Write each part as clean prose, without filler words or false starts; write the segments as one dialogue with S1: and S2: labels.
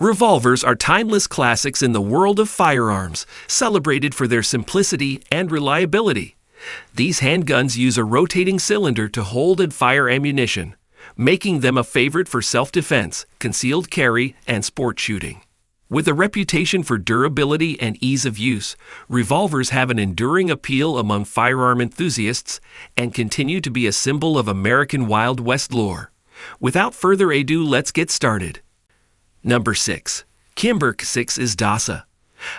S1: Revolvers are timeless classics in the world of firearms, celebrated for their simplicity and reliability. These handguns use a rotating cylinder to hold and fire ammunition, making them a favorite for self-defense, concealed carry, and sport shooting. With a reputation for durability and ease of use, revolvers have an enduring appeal among firearm enthusiasts and continue to be a symbol of American Wild West lore. Without further ado, let's get started. Number 6. Kimber 6 is dasa,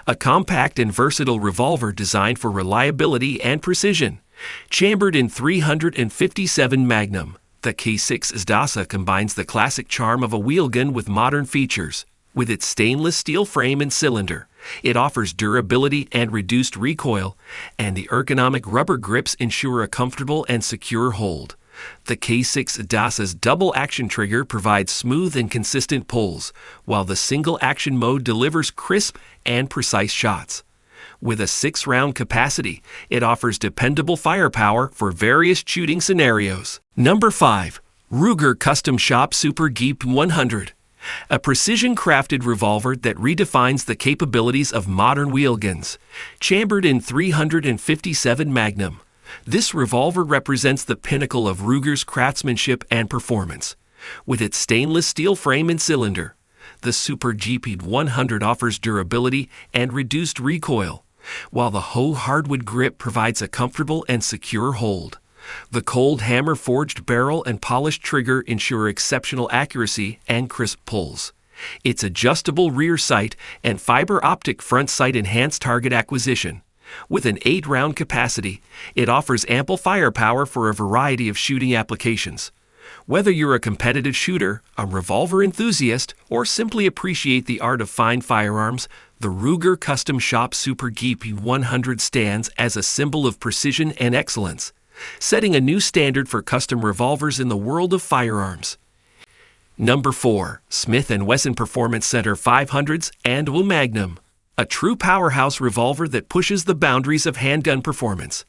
S1: a compact and versatile revolver designed for reliability and precision. Chambered in .357 Magnum, the K6 dasa combines the classic charm of a wheelgun with modern features. With its stainless steel frame and cylinder, it offers durability and reduced recoil, and the ergonomic rubber grips ensure a comfortable and secure hold. The K6 dasa's double-action trigger provides smooth and consistent pulls, while the single-action mode delivers crisp and precise shots. With a 6-round capacity, it offers dependable firepower for various shooting scenarios. Number 5. Ruger Custom Shop Super Geep 100, a precision-crafted revolver that redefines the capabilities of modern wheelguns. Chambered in .357 Magnum, this revolver represents the pinnacle of Ruger's craftsmanship and performance. With its stainless steel frame and cylinder, the Super Geep 100 offers durability and reduced recoil, while the Ho hardwood grip provides a comfortable and secure hold. The cold hammer-forged barrel and polished trigger ensure exceptional accuracy and crisp pulls. Its adjustable rear sight and fiber optic front sight enhance target acquisition. With an 8-round capacity, it offers ample firepower for a variety of shooting applications. Whether you're a competitive shooter, a revolver enthusiast, or simply appreciate the art of fine firearms, the Ruger Custom Shop Super Geep 100 stands as a symbol of precision and excellence, setting a new standard for custom revolvers in the world of firearms. Number 4. Smith & Wesson Performance Center 500s and Magnum, a true powerhouse revolver that pushes the boundaries of handgun performance.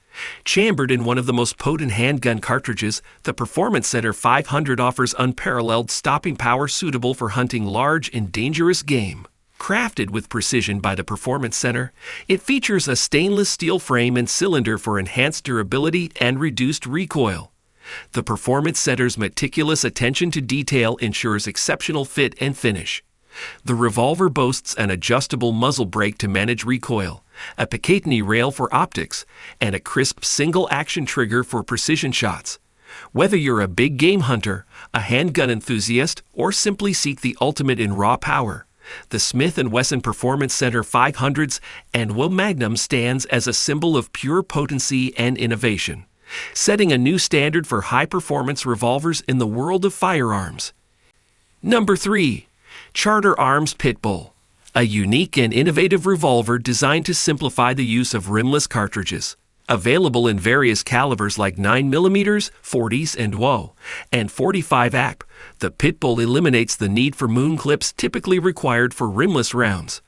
S1: Chambered in one of the most potent handgun cartridges, the Performance Center 500 offers unparalleled stopping power suitable for hunting large and dangerous game. Crafted with precision by the Performance Center, it features a stainless steel frame and cylinder for enhanced durability and reduced recoil. The Performance Center's meticulous attention to detail ensures exceptional fit and finish. The revolver boasts an adjustable muzzle brake to manage recoil, a Picatinny rail for optics, and a crisp single-action trigger for precision shots. Whether you're a big game hunter, a handgun enthusiast, or simply seek the ultimate in raw power, the Smith & Wesson Performance Center 500s and Magnum stands as a symbol of pure potency and innovation, setting a new standard for high-performance revolvers in the world of firearms. Number 3. Charter Arms Pitbull, a unique and innovative revolver designed to simplify the use of rimless cartridges. Available in various calibers like 9mm, 40s, and .45 ACP, the Pitbull eliminates the need for moon clips typically required for rimless rounds.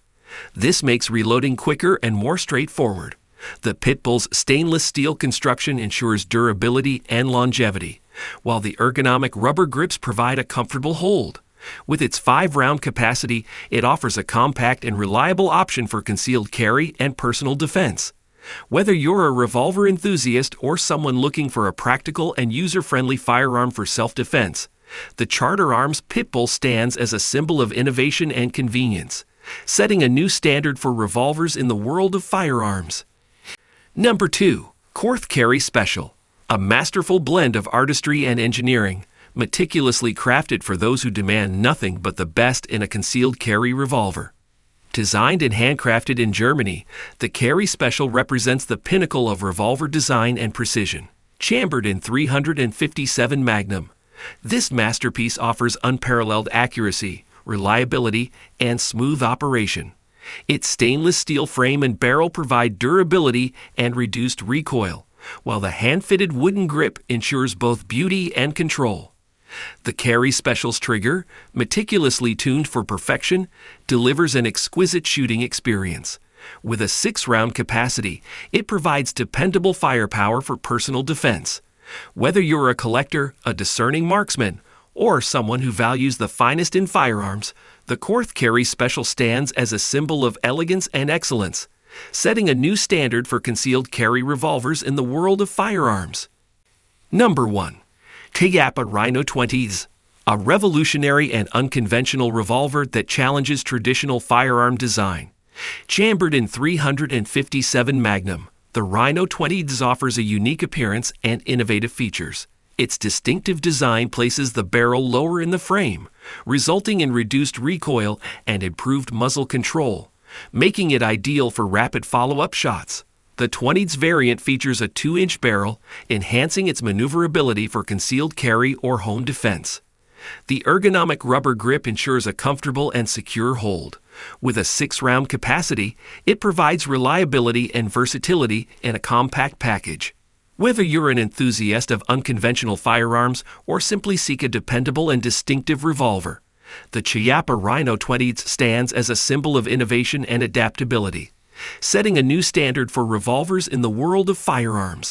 S1: This makes reloading quicker and more straightforward. The Pitbull's stainless steel construction ensures durability and longevity, while the ergonomic rubber grips provide a comfortable hold. With its 5-round capacity, it offers a compact and reliable option for concealed carry and personal defense. Whether you're a revolver enthusiast or someone looking for a practical and user-friendly firearm for self-defense, the Charter Arms Pitbull stands as a symbol of innovation and convenience, setting a new standard for revolvers in the world of firearms. Number 2. Korth Carry Special, a masterful blend of artistry and engineering, meticulously crafted for those who demand nothing but the best in a concealed carry revolver. Designed and handcrafted in Germany, the Carry Special represents the pinnacle of revolver design and precision. Chambered in .357 Magnum, this masterpiece offers unparalleled accuracy, reliability, and smooth operation. Its stainless steel frame and barrel provide durability and reduced recoil, while the hand-fitted wooden grip ensures both beauty and control. The Carry Special's trigger, meticulously tuned for perfection, delivers an exquisite shooting experience. With a 6-round capacity, it provides dependable firepower for personal defense. Whether you're a collector, a discerning marksman, or someone who values the finest in firearms, The Korth carry special stands as a symbol of elegance and excellence, setting a new standard for concealed carry revolvers in the world of firearms. Number 1. Chiappa Rhino 20s, a revolutionary and unconventional revolver that challenges traditional firearm design. Chambered in 357 magnum, the Rhino 20s offers a unique appearance and innovative features. Its distinctive design places the barrel lower in the frame, resulting in reduced recoil and improved muzzle control, making it ideal for rapid follow-up shots. The 20s variant features a 2-inch barrel, enhancing its maneuverability for concealed carry or home defense. The ergonomic rubber grip ensures a comfortable and secure hold. With a 6-round capacity, it provides reliability and versatility in a compact package. Whether you're an enthusiast of unconventional firearms or simply seek a dependable and distinctive revolver, the Chiappa Rhino 20s stands as a symbol of innovation and adaptability, setting a new standard for revolvers in the world of firearms.